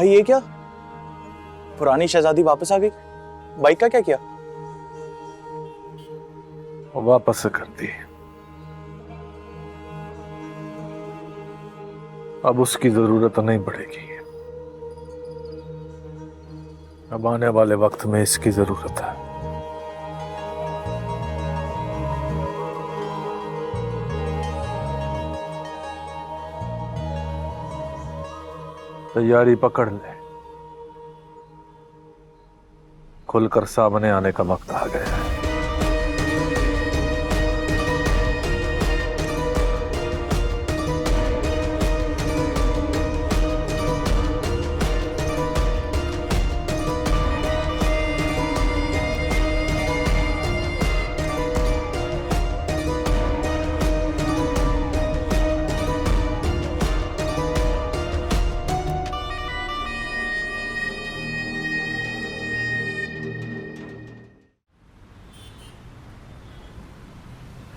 भाई ये क्या? पुरानी शहजादी वापस आ गई। बाइक का क्या किया? वापस से कर दी। अब उसकी जरूरत नहीं पड़ेगी। अब आने वाले वक्त में इसकी जरूरत है। तैयारी पकड़ ले, खुलकर सामने आने का वक्त आ गया है।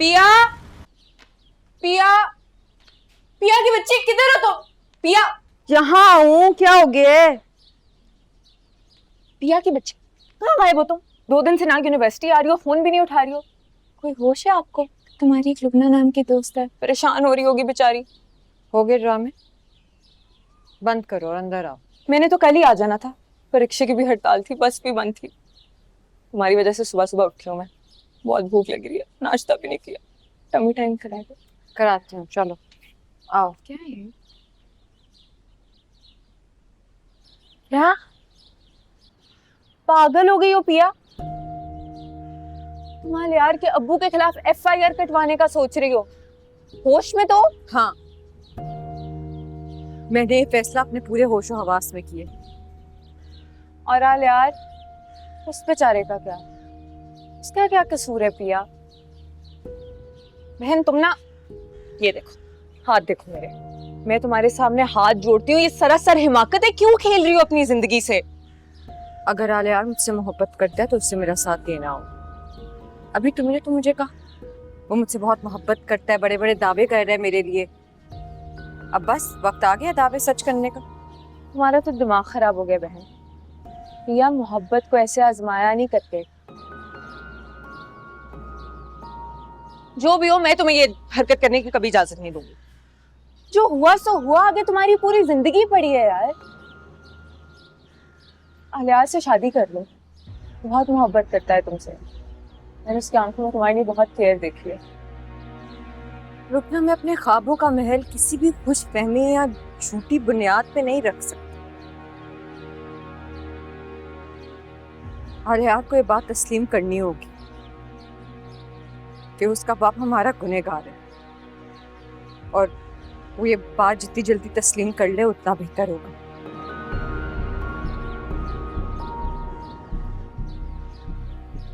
पिया, पिया, पिया की बच्ची किधर हो तुम? पिया, यहाँ हूँ, क्या हो गया है? पिया की बच्ची कहाँ गायब हो तुम? 2 दिन से ना यूनिवर्सिटी आ रही हो, फोन भी नहीं उठा रही हो। कोई होश है आपको? तुम्हारी एक लुबना नाम की दोस्त है, परेशान हो रही होगी बेचारी। हो गए ड्रामे, बंद करो और अंदर आओ। मैंने तो कल ही आ जाना था, परीक्षा की भी हड़ताल थी, बस भी बंद थी। तुम्हारी वजह से सुबह सुबह उठी हूँ मैं। बहुत भूख लग रही है, नाश्ता भी नहीं किया। टमी टाइम करा दो। कराती हूँ, चलो आओ। क्या है? क्या पागल हो गई हो पिया? तुम्हारे यार के अब्बू के खिलाफ FIR कटवाने का सोच रही हो? होश में तो? हाँ, मैंने ये फैसला अपने पूरे होशो हवास में किए। और आल यार, उस बेचारे का क्या? उसका क्या कसूर है पिया? बहन तुम ना, ये देखो हाथ देखो मेरे। मैं तुम्हारे सामने हाथ जोड़ती हूँ, ये सरासर हिमाकत है। क्यों खेल रही हो अपनी जिंदगी से? अगर आले यार मुझसे मोहब्बत करता है तो उससे मेरा साथ देना हो। अभी तुमने तो मुझे कहा वो मुझसे बहुत मोहब्बत करता है, बड़े बड़े दावे कर रहा है मेरे लिए। अब बस वक्त आ गया दावे सच करने का। तुम्हारा तो दिमाग खराब हो गया बहन। पिया, मोहब्बत को ऐसे आजमाया नहीं करते। जो भी हो, मैं तुम्हें ये हरकत करने की कभी इजाजत नहीं दूंगी। जो हुआ सो हुआ, आगे तुम्हारी पूरी जिंदगी पड़ी है यार। अलियार से शादी कर लो, बहुत मोहब्बत करता है तुमसे। मैंने उसकी आंखों में तुम्हारे लिए बहुत केयर देखी है। रुकना, मैं अपने ख्वाबों का महल किसी भी खुशफहमी या झूठी बुनियाद पे नहीं रख सकती। और यार को ये बात तस्लीम करनी होगी कि उसका बाप हमारा गुनहगार है, और वो ये बात जितनी जल्दी तस्लीम कर ले उतना बेहतर होगा।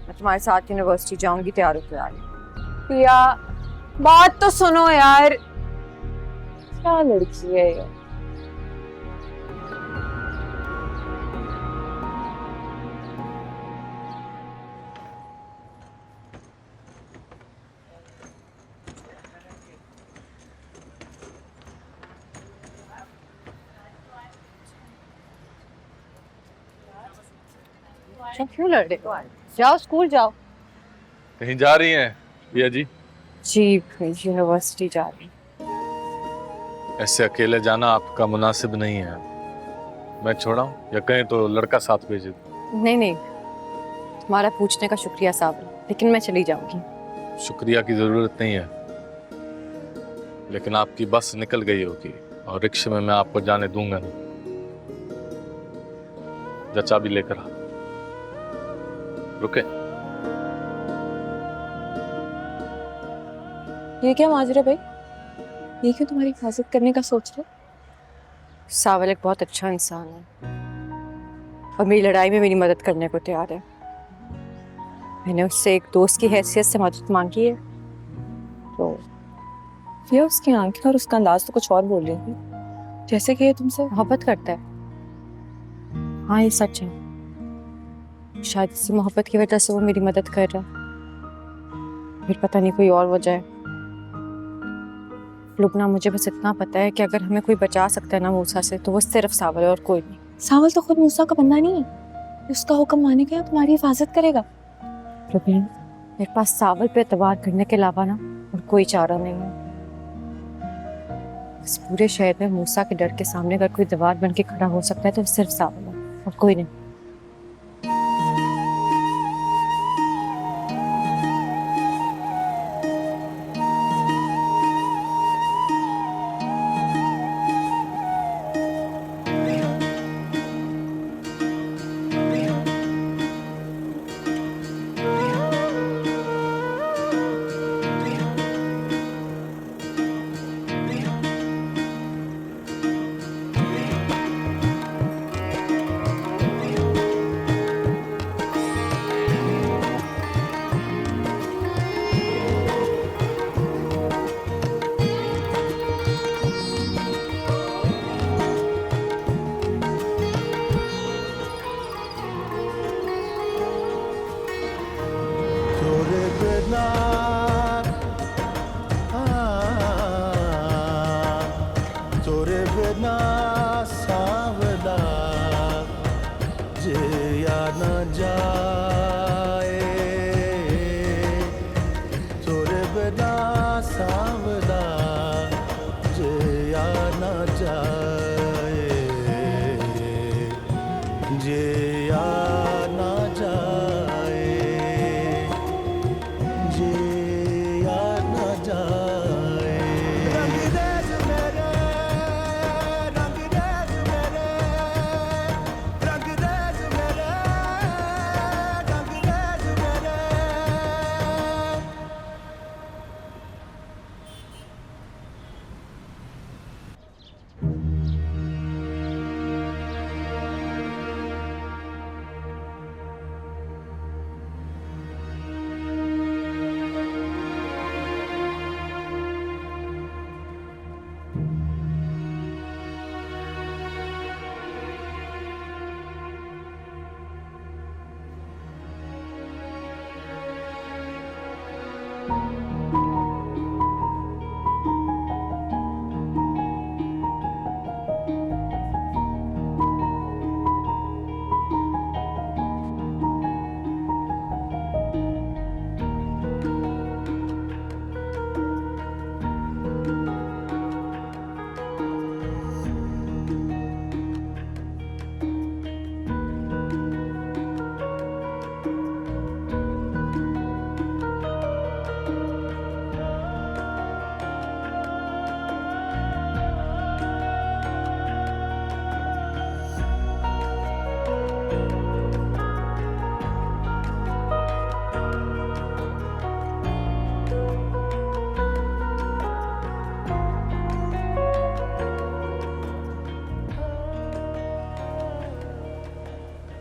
मैं तुम्हारे साथ यूनिवर्सिटी जाऊंगी, तैयार होकर आ रही। पिया, बात तो सुनो यार। क्या लड़की है ये? क्यों लड़ रहे हो? जाओ स्कूल जाओ। कहीं जा रही हैं भैया जी? जी यूनिवर्सिटी जा रही। ऐसे अकेले जाना आपका मुनासिब नहीं है। मैं छोड़ा या कहीं तो लड़का साथ भेजे। नहीं नहीं, तुम्हारा पूछने का शुक्रिया साहब, लेकिन मैं चली जाऊंगी। शुक्रिया की जरूरत नहीं है, लेकिन आपकी बस निकल गई होगी और रिक्शे में मैं आपको जाने दूंगा नहीं। जा चाबी लेकर आ। रुके। ये क्या माजरा भाई? ये क्यों तुम्हारी हिफाजत करने का सोच रहे? सावल एक बहुत अच्छा इंसान है और मेरी लड़ाई में मेरी मदद करने को तैयार है। मैंने उससे एक दोस्त की हैसियत से मदद मांगी है, तो ये उसकी आंखें और उसका अंदाज तो कुछ और बोल रही थी, जैसे कि ये तुमसे मोहब्बत करता है। हाँ ये सच है, शायद इसी मोहब्बत की वजह से वो मेरी मदद कर रहा है। फिर पता नहीं कोई और वजह है। लुबना, मुझे बस इतना पता है कि अगर हमें कोई बचा सकता है ना मूसा से, तो वो सिर्फ सावल है और कोई नहीं। सावल तो खुद मूसा का बंदा नहीं है, उसका हुक्म मानेगा, तुम्हारी हिफाजत करेगा। रुबीन, मेरे पास सावल पे एतबार करने के अलावा ना और कोई चारा नहीं है। इस पूरे शहर में मूसा के डर के सामने अगर कोई दीवार बन के खड़ा हो सकता है तो सिर्फ सावल है और कोई नहीं। तोरे बिना तोरे बिना सावला जिया न जाए, तोरे बिना सावला जिया न जाए, जिया न जाए, जिया न जाए। रंगरेज मेरे, रंगरेज मेरे, रंगरेज मेरे, रंगरेज मेरे।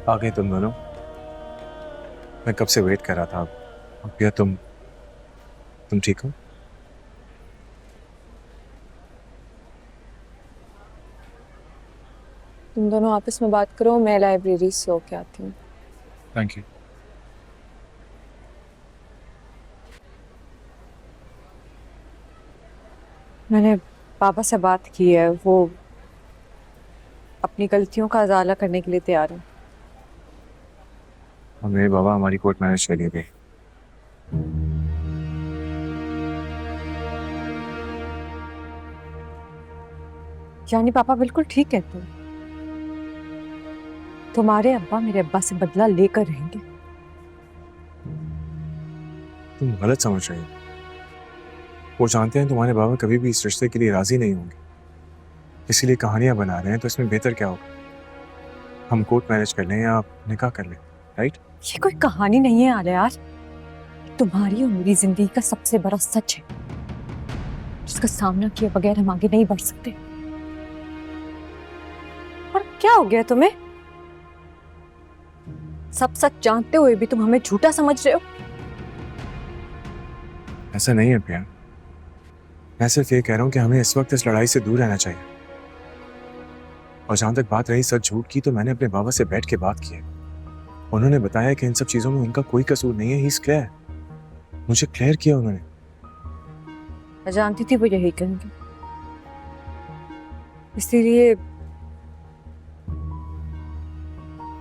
आ गए तुम दोनों। मैं कब से वेट कर रहा था। अब भैया तुम ठीक हो? तुम दोनों आपस में बात करो, मैं लाइब्रेरी से होके आती हूँ। Thank you. मैंने पापा से बात की है, वो अपनी गलतियों का अजाला करने के लिए तैयार है। और मेरे बाबा हमारी कोर्ट मैरिज के लिए गए। यानी पापा बिल्कुल ठीक कहते हैं, तुम्हारे अब्बा मेरे अब्बा से बदला लेकर रहेंगे। तुम गलत समझ रहे हो। वो जानते हैं तुम्हारे बाबा कभी भी इस रिश्ते के लिए राजी नहीं होंगे, इसीलिए कहानियां बना रहे हैं। तो इसमें बेहतर क्या होगा, हम कोर्ट मैरिज कर लें या आप निकाह कर लें, राइट? ये कोई कहानी नहीं है आलिया, तुम्हारी और मेरी जिंदगी का सबसे बड़ा सच है जिसका सामना किए बगैर हम आगे नहीं बढ़ सकते। और क्या हो गया तुम्हें? सब सच जानते हुए भी तुम हमें झूठा समझ रहे हो। ऐसा नहीं है प्रिया, मैं सिर्फ ये कह रहा हूँ कि हमें इस वक्त इस लड़ाई से दूर रहना चाहिए। और जहां तक बात रही सच झूठ की, तो मैंने अपने बाबा से बैठ के बात की है। उन्होंने बताया कि इन सब चीजों में उनका कोई कसूर नहीं है। ही इज क्लियर, मुझे क्लियर किया उन्होंने। मैं जानती थी वो यही कहेंगे, इसीलिए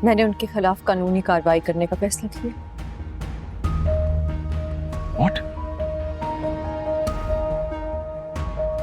मैंने उनके खिलाफ कानूनी कार्रवाई करने का फैसला किया।